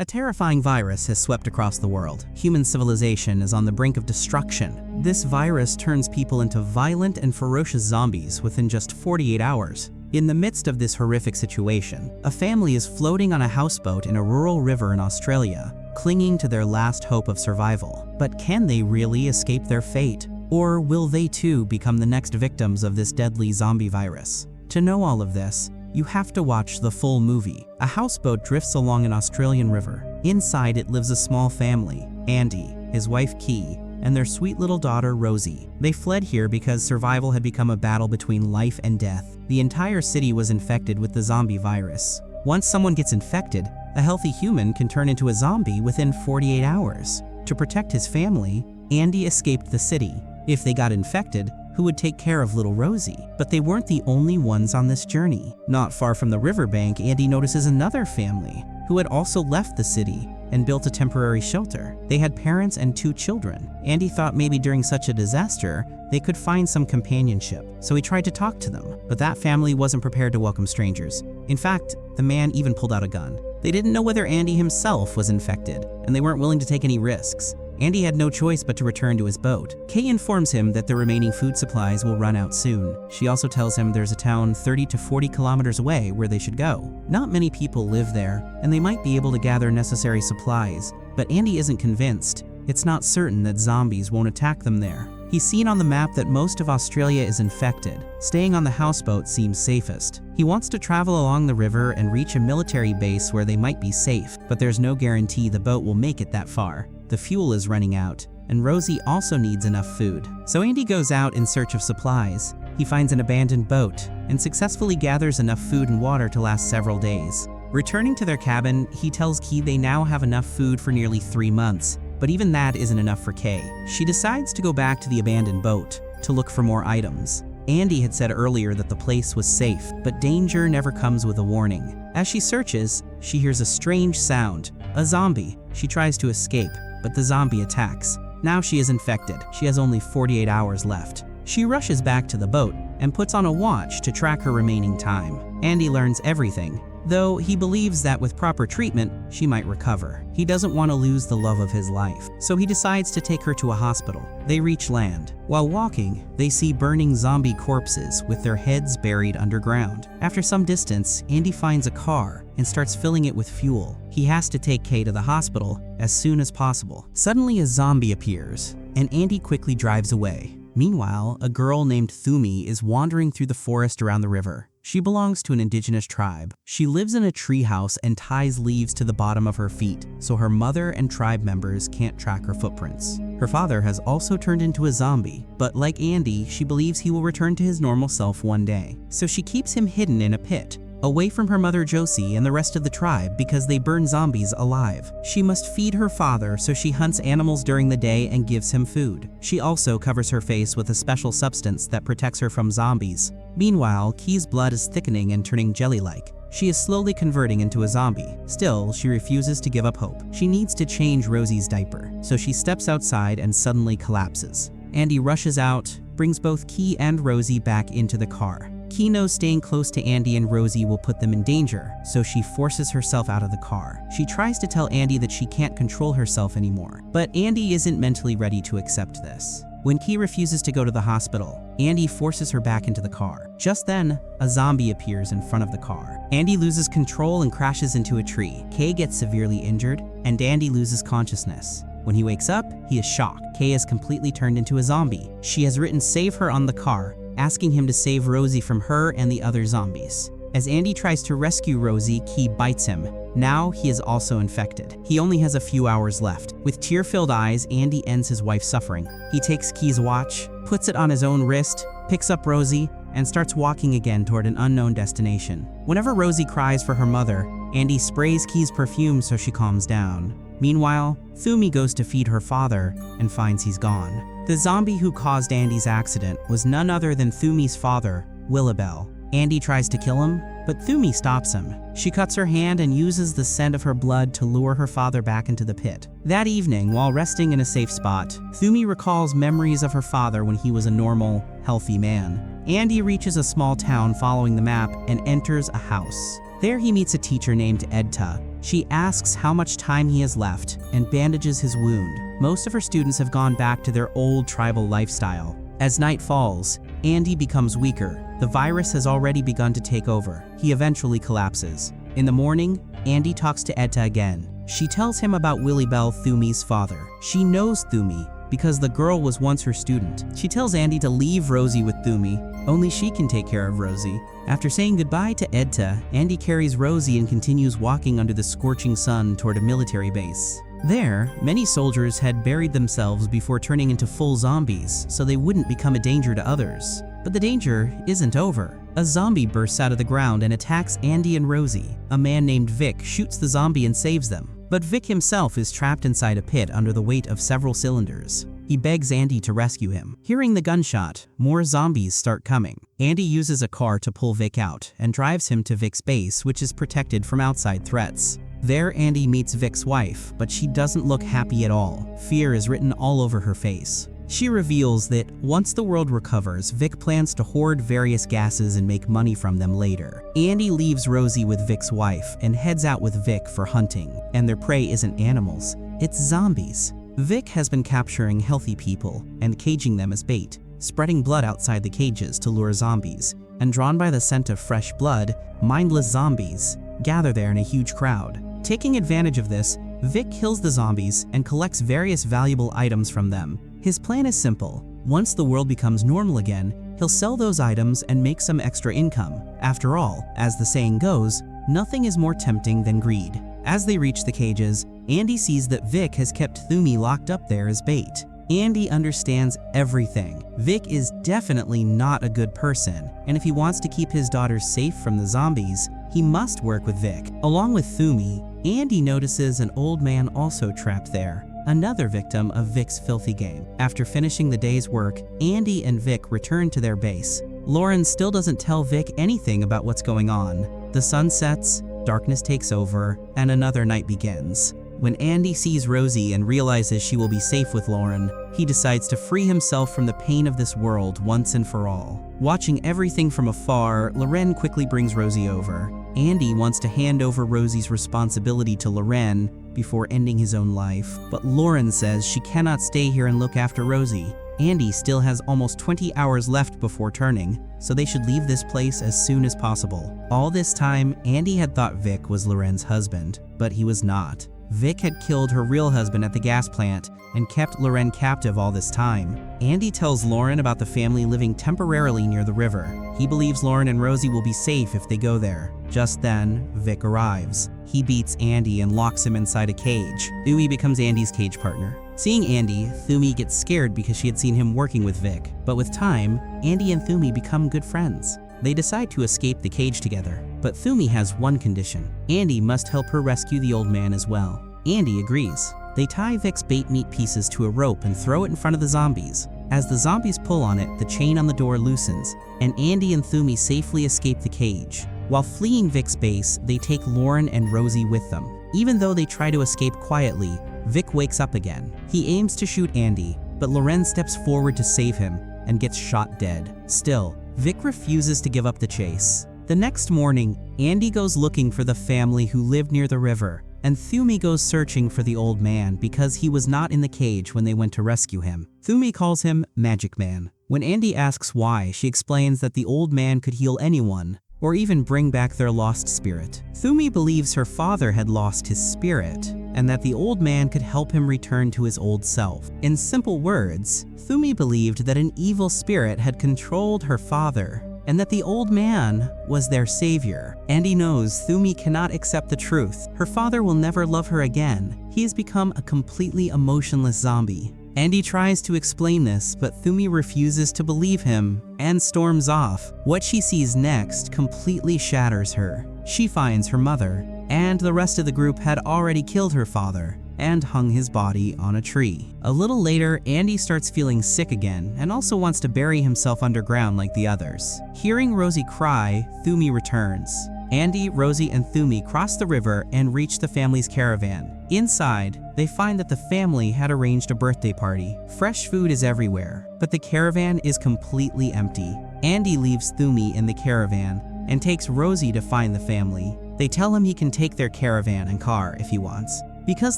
A terrifying virus has swept across the world. Human civilization is on the brink of destruction. This virus turns people into violent and ferocious zombies within just 48 hours. In the midst of this horrific situation, a family is floating on a houseboat in a rural river in Australia, clinging to their last hope of survival. But can they really escape their fate? Or will they too become the next victims of this deadly zombie virus? To know all of this, you have to watch the full movie. A houseboat drifts along an Australian river. Inside it lives a small family, Andy, his wife Key, and their sweet little daughter Rosie. They fled here because survival had become a battle between life and death. The entire city was infected with the zombie virus. Once someone gets infected, a healthy human can turn into a zombie within 48 hours. To protect his family, Andy escaped the city. If they got infected, who would take care of little Rosie? But they weren't the only ones on this journey. Not far from the riverbank, Andy notices another family who had also left the city and built a temporary shelter. They had parents and 2 children. Andy thought maybe during such a disaster, they could find some companionship, so he tried to talk to them. But that family wasn't prepared to welcome strangers. In fact, the man even pulled out a gun. They didn't know whether Andy himself was infected, and they weren't willing to take any risks. Andy had no choice but to return to his boat. Kay informs him that the remaining food supplies will run out soon. She also tells him there's a town 30 to 40 kilometers away where they should go. Not many people live there, and they might be able to gather necessary supplies, but Andy isn't convinced. It's not certain that zombies won't attack them there. He's seen on the map that most of Australia is infected. Staying on the houseboat seems safest. He wants to travel along the river and reach a military base where they might be safe, but there's no guarantee the boat will make it that far. The fuel is running out, and Rosie also needs enough food. So Andy goes out in search of supplies. He finds an abandoned boat and successfully gathers enough food and water to last several days. Returning to their cabin, he tells Key they now have enough food for nearly 3 months, but even that isn't enough for Kay. She decides to go back to the abandoned boat to look for more items. Andy had said earlier that the place was safe, but danger never comes with a warning. As she searches, she hears a strange sound, a zombie. She tries to escape, but the zombie attacks. Now she is infected. She has only 48 hours left. She rushes back to the boat and puts on a watch to track her remaining time. Andy learns everything, though he believes that with proper treatment, she might recover. He doesn't want to lose the love of his life, so he decides to take her to a hospital. They reach land. While walking, they see burning zombie corpses with their heads buried underground. After some distance, Andy finds a car and starts filling it with fuel. He has to take Kay to the hospital as soon as possible. Suddenly a zombie appears, and Andy quickly drives away. Meanwhile, a girl named Thumi is wandering through the forest around the river. She belongs to an indigenous tribe. She lives in a treehouse and ties leaves to the bottom of her feet, so her mother and tribe members can't track her footprints. Her father has also turned into a zombie, but like Andy, she believes he will return to his normal self one day. So she keeps him hidden in a pit, away from her mother Josie and the rest of the tribe because they burn zombies alive. She must feed her father, so she hunts animals during the day and gives him food. She also covers her face with a special substance that protects her from zombies. Meanwhile, Key's blood is thickening and turning jelly-like. She is slowly converting into a zombie. Still, she refuses to give up hope. She needs to change Rosie's diaper, so she steps outside and suddenly collapses. Andy rushes out, brings both Key and Rosie back into the car. Key knows staying close to Andy and Rosie will put them in danger, so she forces herself out of the car. She tries to tell Andy that she can't control herself anymore, but Andy isn't mentally ready to accept this. When Key refuses to go to the hospital, Andy forces her back into the car. Just then, a zombie appears in front of the car. Andy loses control and crashes into a tree. Kay gets severely injured, and Andy loses consciousness. When he wakes up, he is shocked. Kay has completely turned into a zombie. She has written "Save her" on the car, asking him to save Rosie from her and the other zombies. As Andy tries to rescue Rosie, Key bites him. Now he is also infected. He only has a few hours left. With tear-filled eyes, Andy ends his wife's suffering. He takes Key's watch, puts it on his own wrist, picks up Rosie, and starts walking again toward an unknown destination. Whenever Rosie cries for her mother, Andy sprays Key's perfume so she calms down. Meanwhile, Thumi goes to feed her father and finds he's gone. The zombie who caused Andy's accident was none other than Thumi's father, Willabelle. Andy tries to kill him, but Thumi stops him. She cuts her hand and uses the scent of her blood to lure her father back into the pit. That evening, while resting in a safe spot, Thumi recalls memories of her father when he was a normal, healthy man. Andy reaches a small town following the map and enters a house. There he meets a teacher named Edta, She asks how much time he has left and bandages his wound. Most of her students have gone back to their old tribal lifestyle. As night falls, Andy becomes weaker. The virus has already begun to take over. He eventually collapses. In the morning, Andy talks to Etta again. She tells him about Willibelle, Thumi's father. She knows Thumi because the girl was once her student. She tells Andy to leave Rosie with Thumi. Only she can take care of Rosie. After saying goodbye to Etta, Andy carries Rosie and continues walking under the scorching sun toward a military base. There, many soldiers had buried themselves before turning into full zombies so they wouldn't become a danger to others. But the danger isn't over. A zombie bursts out of the ground and attacks Andy and Rosie. A man named Vic shoots the zombie and saves them. But Vic himself is trapped inside a pit under the weight of several cylinders. He begs Andy to rescue him. Hearing the gunshot, more zombies start coming. Andy uses a car to pull Vic out and drives him to Vic's base, which is protected from outside threats. There, Andy meets Vic's wife, but she doesn't look happy at all. Fear is written all over her face. She reveals that once the world recovers, Vic plans to hoard various gases and make money from them later. Andy leaves Rosie with Vic's wife and heads out with Vic for hunting, and their prey isn't animals, it's zombies. Vic has been capturing healthy people and caging them as bait, spreading blood outside the cages to lure zombies, and drawn by the scent of fresh blood, mindless zombies gather there in a huge crowd. Taking advantage of this, Vic kills the zombies and collects various valuable items from them. His plan is simple. Once the world becomes normal again, he'll sell those items and make some extra income. After all, as the saying goes, nothing is more tempting than greed. As they reach the cages, Andy sees that Vic has kept Thumi locked up there as bait. Andy understands everything. Vic is definitely not a good person, and if he wants to keep his daughters safe from the zombies, he must work with Vic. Along with Thumi, Andy notices an old man also trapped there, another victim of Vic's filthy game. After finishing the day's work, Andy and Vic return to their base. Lauren still doesn't tell Vic anything about what's going on. The sun sets, darkness takes over, and another night begins. When Andy sees Rosie and realizes she will be safe with Lauren, he decides to free himself from the pain of this world once and for all. Watching everything from afar, Loren quickly brings Rosie over. Andy wants to hand over Rosie's responsibility to Loren before ending his own life, but Lauren says she cannot stay here and look after Rosie. Andy still has almost 20 hours left before turning, so they should leave this place as soon as possible. All this time, Andy had thought Vic was Loren's husband, but he was not. Vic had killed her real husband at the gas plant and kept Loren captive all this time. Andy tells Lauren about the family living temporarily near the river. He believes Lauren and Rosie will be safe if they go there. Just then, Vic arrives. He beats Andy and locks him inside a cage. Thumi becomes Andy's cage partner. Seeing Andy, Thumi gets scared because she had seen him working with Vic. But with time, Andy and Thumi become good friends. They decide to escape the cage together, but Thumi has one condition. Andy must help her rescue the old man as well. Andy agrees. They tie Vic's bait meat pieces to a rope and throw it in front of the zombies. As the zombies pull on it, the chain on the door loosens, and Andy and Thumi safely escape the cage. While fleeing Vic's base, they take Lauren and Rosie with them. Even though they try to escape quietly, Vic wakes up again. He aims to shoot Andy, but Loren steps forward to save him and gets shot dead. Still, Vic refuses to give up the chase. The next morning, Andy goes looking for the family who lived near the river, and Thumi goes searching for the old man because he was not in the cage when they went to rescue him. Thumi calls him Magic Man. When Andy asks why, she explains that the old man could heal anyone, or even bring back their lost spirit. Thumi believes her father had lost his spirit, and that the old man could help him return to his old self. In simple words, Thumi believed that an evil spirit had controlled her father, and that the old man was their savior. Andy knows Thumi cannot accept the truth. Her father will never love her again. He has become a completely emotionless zombie. Andy tries to explain this, but Thumi refuses to believe him and storms off. What she sees next completely shatters her. She finds her mother, and the rest of the group had already killed her father and hung his body on a tree. A little later, Andy starts feeling sick again and also wants to bury himself underground like the others. Hearing Rosie cry, Thumi returns. Andy, Rosie, and Thumi cross the river and reach the family's caravan. Inside, they find that the family had arranged a birthday party. Fresh food is everywhere, but the caravan is completely empty. Andy leaves Thumi in the caravan and takes Rosie to find the family. They tell him he can take their caravan and car if he wants. Because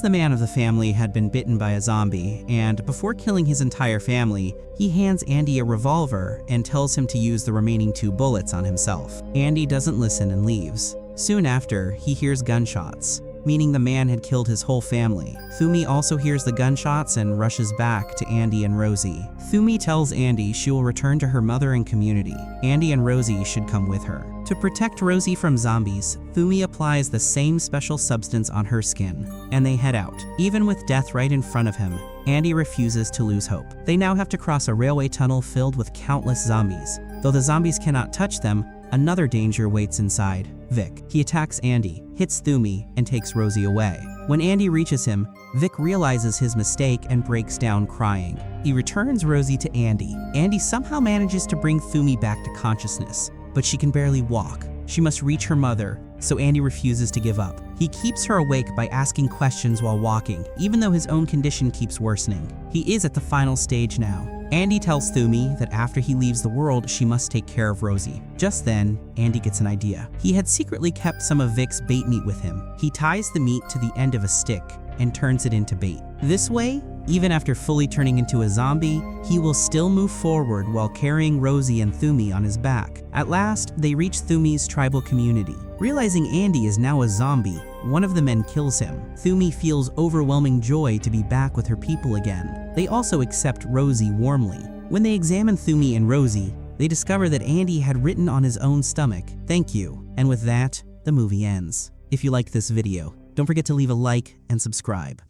the man of the family had been bitten by a zombie, and before killing his entire family, he hands Andy a revolver and tells him to use the remaining 2 bullets on himself. Andy doesn't listen and leaves. Soon after, he hears gunshots, meaning the man had killed his whole family. Thumi also hears the gunshots and rushes back to Andy and Rosie. Thumi tells Andy she will return to her mother and community. Andy and Rosie should come with her. To protect Rosie from zombies, Thumi applies the same special substance on her skin, and they head out. Even with death right in front of him, Andy refuses to lose hope. They now have to cross a railway tunnel filled with countless zombies. Though the zombies cannot touch them, another danger waits inside: Vic. He attacks Andy, hits Thumi, and takes Rosie away. When Andy reaches him, Vic realizes his mistake and breaks down crying. He returns Rosie to Andy. Andy somehow manages to bring Thumi back to consciousness, but she can barely walk. She must reach her mother, so Andy refuses to give up. He keeps her awake by asking questions while walking, even though his own condition keeps worsening. He is at the final stage now. Andy tells Thumi that after he leaves the world, she must take care of Rosie. Just then, Andy gets an idea. He had secretly kept some of Vic's bait meat with him. He ties the meat to the end of a stick and turns it into bait. This way, even after fully turning into a zombie, he will still move forward while carrying Rosie and Thumi on his back. At last, they reach Thumi's tribal community. Realizing Andy is now a zombie, one of the men kills him. Thumi feels overwhelming joy to be back with her people again. They also accept Rosie warmly. When they examine Thumi and Rosie, they discover that Andy had written on his own stomach, "Thank you." And with that, the movie ends. If you liked this video, don't forget to leave a like and subscribe.